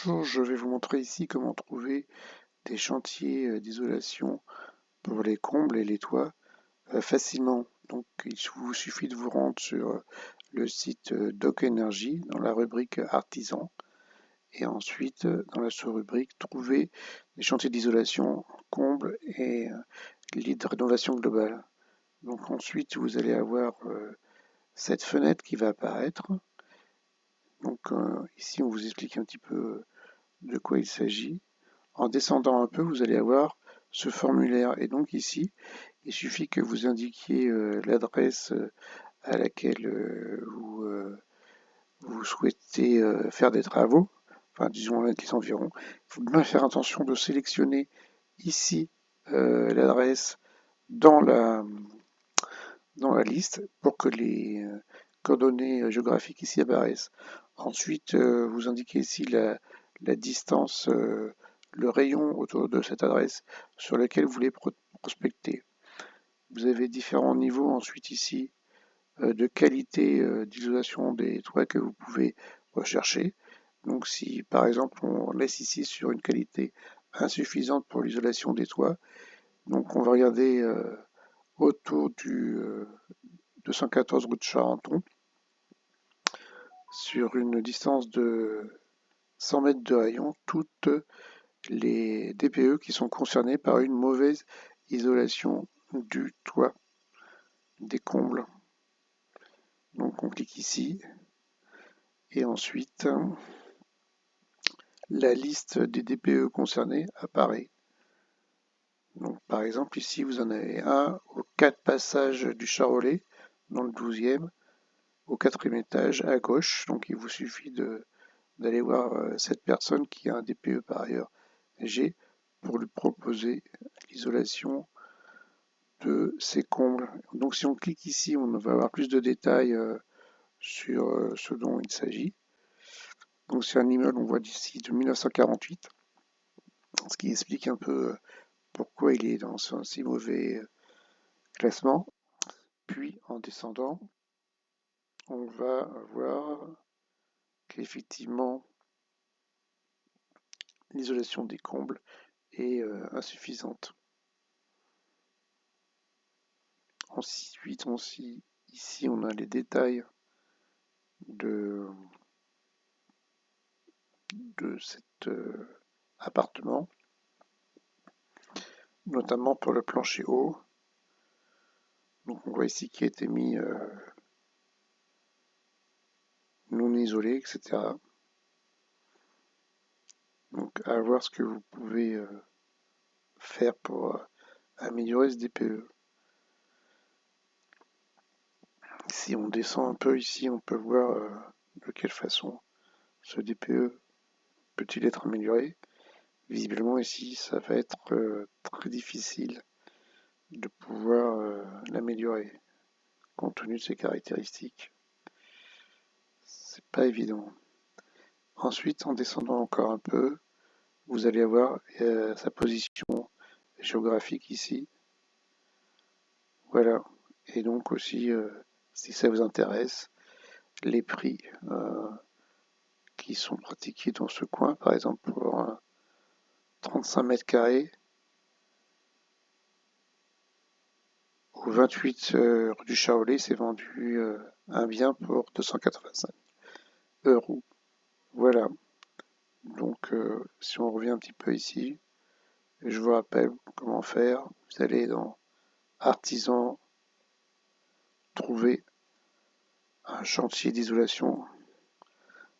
Bonjour, je vais vous montrer ici comment trouver des chantiers d'isolation pour les combles et les toits facilement. Donc il vous suffit de vous rendre sur le site Doc Energy dans la rubrique artisan et ensuite dans la sous-rubrique trouver des chantiers d'isolation, combles et lits de rénovation globale. Donc ensuite vous allez avoir cette fenêtre qui va apparaître. Donc ici on vous explique un petit peu de quoi il s'agit. En descendant un peu, vous allez avoir ce formulaire. Et donc ici, il suffit que vous indiquiez l'adresse à laquelle vous souhaitez faire des travaux, enfin disons les environs. Il faut bien faire attention de sélectionner ici l'adresse dans la liste pour que les coordonnées géographiques ici apparaissent. Ensuite, vous indiquez ici la distance, le rayon autour de cette adresse sur lequel vous voulez prospecter. Vous avez différents niveaux ensuite ici de qualité d'isolation des toits que vous pouvez rechercher. Donc si par exemple on laisse ici sur une qualité insuffisante pour l'isolation des toits, donc on va regarder autour du 214 rue de Charenton sur une distance de 100 mètres de rayon, toutes les DPE qui sont concernés par une mauvaise isolation du toit, des combles. Donc on clique ici et ensuite la liste des DPE concernés apparaît. Donc par exemple ici vous en avez un aux 4 passages du Charolais dans le 12e, au 4e étage à gauche. Donc il vous suffit d'aller voir cette personne qui a un DPE par ailleurs G pour lui proposer l'isolation de ces combles. Donc si on clique ici, on va avoir plus de détails sur ce dont il s'agit. Donc c'est un immeuble, on voit d'ici de 1948, ce qui explique un peu pourquoi il est dans un si mauvais classement. Puis en descendant, on va voir qu'effectivement l'isolation des combles est insuffisante. Ensuite, ici, on a les détails de cet appartement, notamment pour le plancher haut. Donc on voit ici qu'il a été mis non isolé, etc. Donc à voir ce que vous pouvez faire pour améliorer ce DPE. Si on descend un peu ici, on peut voir de quelle façon ce DPE peut-il être amélioré. Visiblement ici, ça va être très difficile de pouvoir l'améliorer compte tenu de ses caractéristiques. C'est pas évident. Ensuite, en descendant encore un peu, vous allez avoir sa position géographique ici. Voilà. Et donc aussi, si ça vous intéresse, les prix qui sont pratiqués dans ce coin, par exemple pour un 35 mètres carrés au 28 rue du Charolais, c'est vendu un bien pour 285 €. Voilà. Donc si on revient un petit peu ici, je vous rappelle comment faire. Vous allez dans Artisan, trouver un chantier d'isolation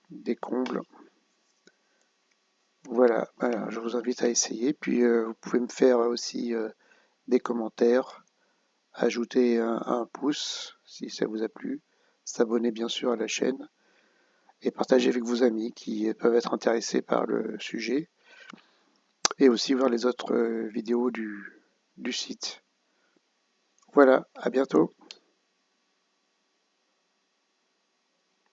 des combles. Voilà, je vous invite à essayer. Puis vous pouvez me faire aussi des commentaires, ajouter un pouce si ça vous a plu, s'abonner bien sûr à la chaîne et partager avec vos amis qui peuvent être intéressés par le sujet et aussi voir les autres vidéos du site. Voilà, à bientôt.